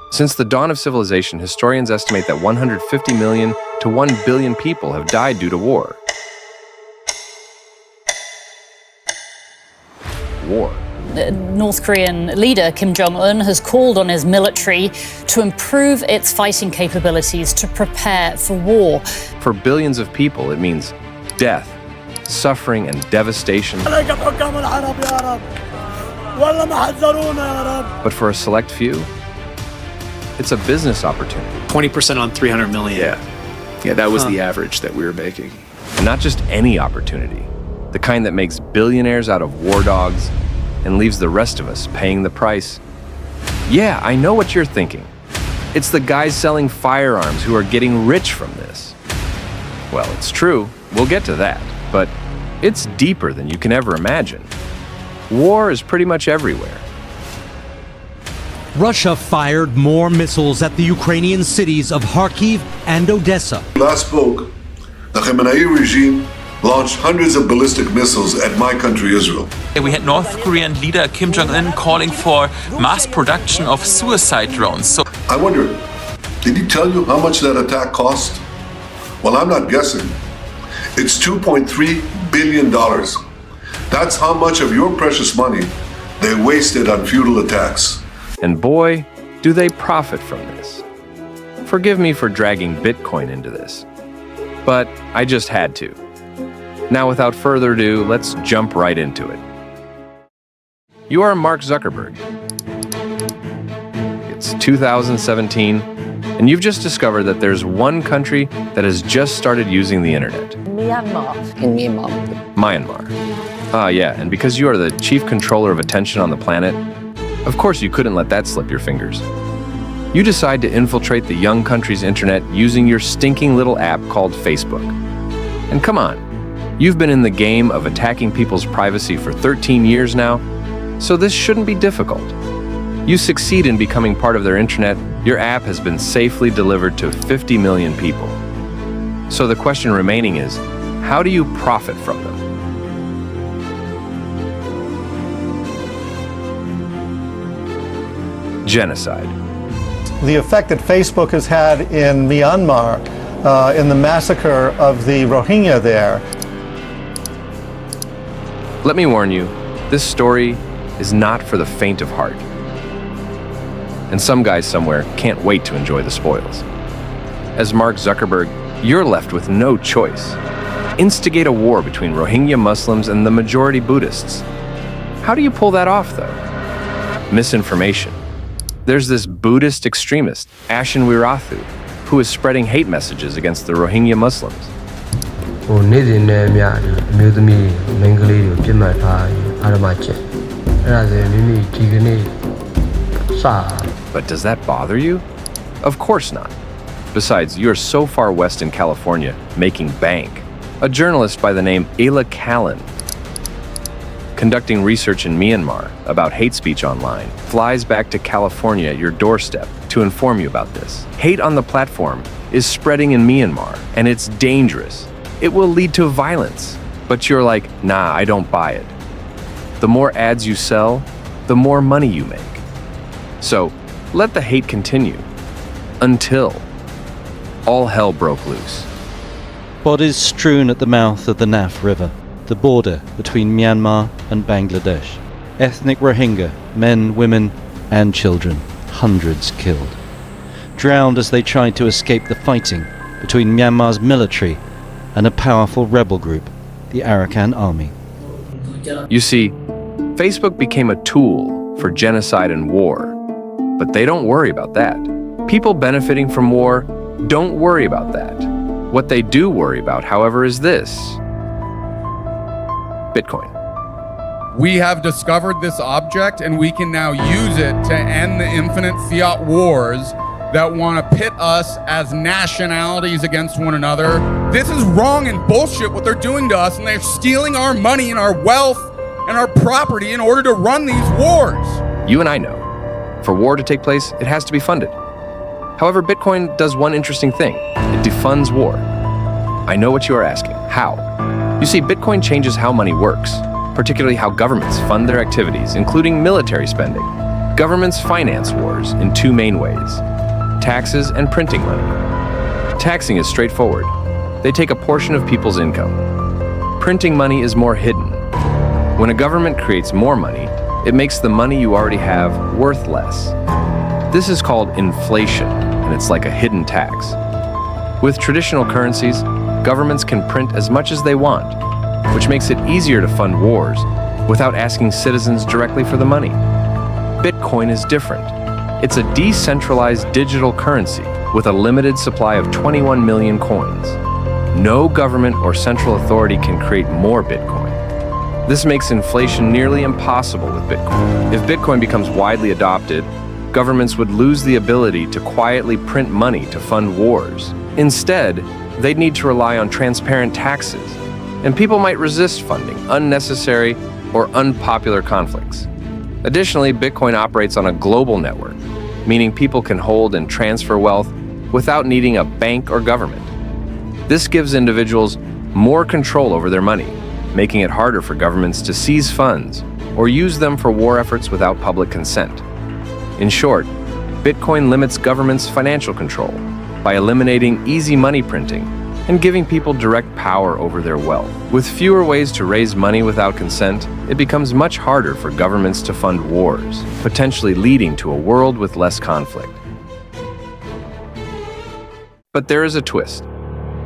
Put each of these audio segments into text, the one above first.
Since the dawn of civilization, historians estimate that 150 million to 1 billion people have died due to war. War. North Korean leader Kim Jong-un has called on his military to improve its fighting capabilities to prepare for war. For billions of people, it means death, suffering, and devastation. But for a select few, it's a business opportunity. 20% on 300 million. Yeah, that was the average that we were making. And not just any opportunity, the kind that makes billionaires out of war dogs and leaves the rest of us paying the price. Yeah, I know what you're thinking. It's the guys selling firearms who are getting rich from this. Well, it's true, we'll get to that, but it's deeper than you can ever imagine. War is pretty much everywhere. Russia fired more missiles at the Ukrainian cities of Kharkiv and Odessa. Last spoke, the Khamenei regime launched hundreds of ballistic missiles at my country, Israel. We had North Korean leader Kim Jong-un calling for mass production of suicide drones. I wonder, did he tell you how much that attack cost? Well, I'm not guessing. It's $2.3 billion. That's how much of your precious money they wasted on futile attacks. And boy, do they profit from this. Forgive me for dragging Bitcoin into this, but I just had to. Now, without further ado, let's jump right into it. You are Mark Zuckerberg. It's 2017, and you've just discovered that there's one country that has just started using the internet. Myanmar. Myanmar. Ah, yeah, and because you are the chief controller of attention on the planet, of course you couldn't let that slip your fingers. You decide to infiltrate the young country's internet using your stinking little app called Facebook. And come on, you've been in the game of attacking people's privacy for 13 years now, so this shouldn't be difficult. You succeed in becoming part of their internet, your app has been safely delivered to 50 million people. So the question remaining is, how do you profit from them? Genocide. The effect that Facebook has had in Myanmar, in the massacre of the Rohingya there. Let me warn you, this story is not for the faint of heart. And some guys somewhere can't wait to enjoy the spoils. As Mark Zuckerberg, you're left with no choice. Instigate a war between Rohingya Muslims and the majority Buddhists. How do you pull that off, though? Misinformation. There's this Buddhist extremist, Ashin Wirathu, who is spreading hate messages against the Rohingya Muslims. But does that bother you? Of course not. Besides, you're so far west in California, making bank. A journalist by the name Ayla Callan, conducting research in Myanmar about hate speech online, flies back to California at your doorstep to inform you about this. Hate on the platform is spreading in Myanmar, and it's dangerous. It will lead to violence. But you're like, nah, I don't buy it. The more ads you sell, the more money you make. So let the hate continue until all hell broke loose. Bodies strewn at the mouth of the Naf River, the border between Myanmar and Bangladesh. Ethnic Rohingya, men, women, and children, hundreds killed. Drowned as they tried to escape the fighting between Myanmar's military and a powerful rebel group, the Arakan Army. You see, Facebook became a tool for genocide and war, but they don't worry about that. People benefiting from war don't worry about that. What they do worry about, however, is this: Bitcoin. We have discovered this object, and we can now use it to end the infinite fiat wars that want to pit us as nationalities against one another. This is wrong and bullshit what they're doing to us, and they're stealing our money and our wealth and our property in order to run these wars. You and I know, for war to take place, it has to be funded. However, Bitcoin does one interesting thing. It defunds war. I know what you are asking. How? You see, Bitcoin changes how money works, particularly how governments fund their activities, including military spending. Governments finance wars in two main ways: taxes and printing money. Taxing is straightforward. They take a portion of people's income. Printing money is more hidden. When a government creates more money, it makes the money you already have worth less. This is called inflation, and it's like a hidden tax. With traditional currencies, governments can print as much as they want, which makes it easier to fund wars without asking citizens directly for the money. Bitcoin is different. It's a decentralized digital currency with a limited supply of 21 million coins. No government or central authority can create more Bitcoin. This makes inflation nearly impossible with Bitcoin. If Bitcoin becomes widely adopted, governments would lose the ability to quietly print money to fund wars. Instead, they'd need to rely on transparent taxes, and people might resist funding unnecessary or unpopular conflicts. Additionally, Bitcoin operates on a global network, meaning people can hold and transfer wealth without needing a bank or government. This gives individuals more control over their money, making it harder for governments to seize funds or use them for war efforts without public consent. In short, Bitcoin limits governments' financial control by eliminating easy money printing and giving people direct power over their wealth. With fewer ways to raise money without consent, it becomes much harder for governments to fund wars, potentially leading to a world with less conflict. But there is a twist.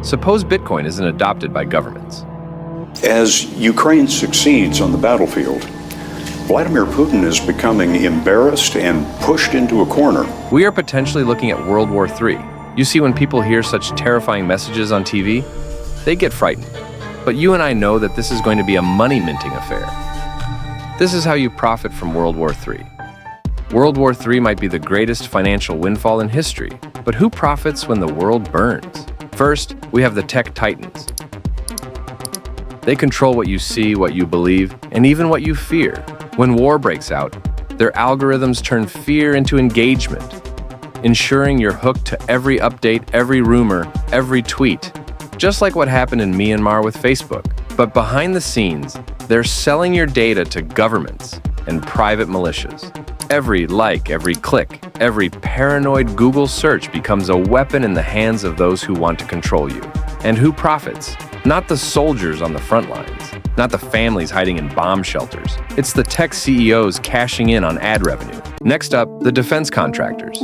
Suppose Bitcoin isn't adopted by governments. As Ukraine succeeds on the battlefield, Vladimir Putin is becoming embarrassed and pushed into a corner. We are potentially looking at World War III. You see, when people hear such terrifying messages on TV, they get frightened. But you and I know that this is going to be a money-minting affair. This is how you profit from World War III. World War III might be the greatest financial windfall in history, but who profits when the world burns? First, we have the tech titans. They control what you see, what you believe, and even what you fear. When war breaks out, their algorithms turn fear into engagement, ensuring you're hooked to every update, every rumor, every tweet, just like what happened in Myanmar with Facebook. But behind the scenes, they're selling your data to governments and private militias. Every like, every click, every paranoid Google search becomes a weapon in the hands of those who want to control you. And who profits? Not the soldiers on the front lines, not the families hiding in bomb shelters. It's the tech CEOs cashing in on ad revenue. Next up, the defense contractors.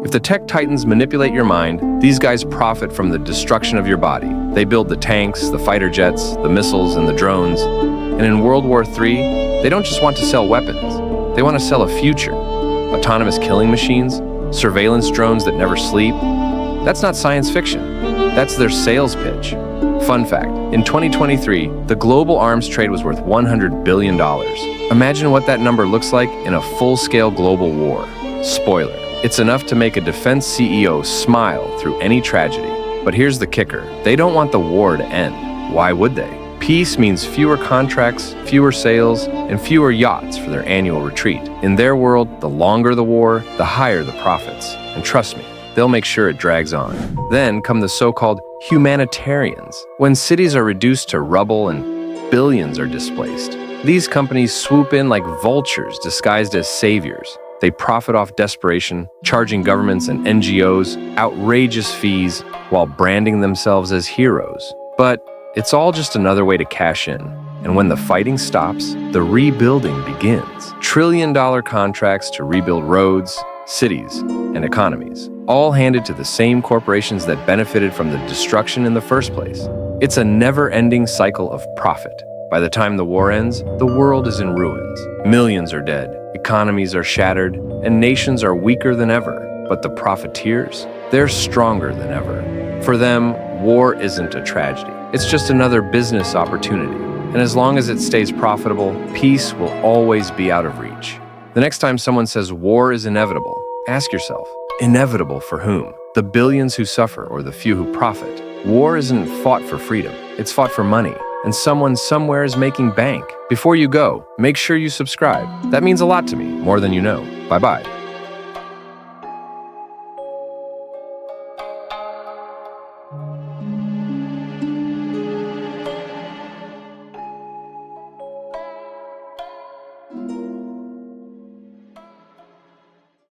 If the tech titans manipulate your mind, these guys profit from the destruction of your body. They build the tanks, the fighter jets, the missiles, and the drones. And in World War III, they don't just want to sell weapons. They want to sell a future. Autonomous killing machines, surveillance drones that never sleep. That's not science fiction. That's their sales pitch. Fun fact, in 2023, the global arms trade was worth $100 billion. Imagine what that number looks like in a full-scale global war. Spoiler, it's enough to make a defense CEO smile through any tragedy. But here's the kicker. They don't want the war to end. Why would they? Peace means fewer contracts, fewer sales, and fewer yachts for their annual retreat. In their world, the longer the war, the higher the profits. And trust me, they'll make sure it drags on. Then come the so-called humanitarians. When cities are reduced to rubble and billions are displaced, these companies swoop in like vultures disguised as saviors. They profit off desperation, charging governments and NGOs outrageous fees while branding themselves as heroes. But it's all just another way to cash in. And when the fighting stops, the rebuilding begins. $trillion-dollar contracts to rebuild roads, cities, and economies, all handed to the same corporations that benefited from the destruction in the first place. It's a never-ending cycle of profit. By the time the war ends, the world is in ruins. Millions are dead, economies are shattered, and nations are weaker than ever. But the profiteers, they're stronger than ever. For them, war isn't a tragedy. It's just another business opportunity. And as long as it stays profitable, peace will always be out of reach. The next time someone says war is inevitable, ask yourself, inevitable for whom? The billions who suffer or the few who profit? War isn't fought for freedom, it's fought for money. And someone somewhere is making bank. Before you go, make sure you subscribe. That means a lot to me, more than you know. Bye-bye.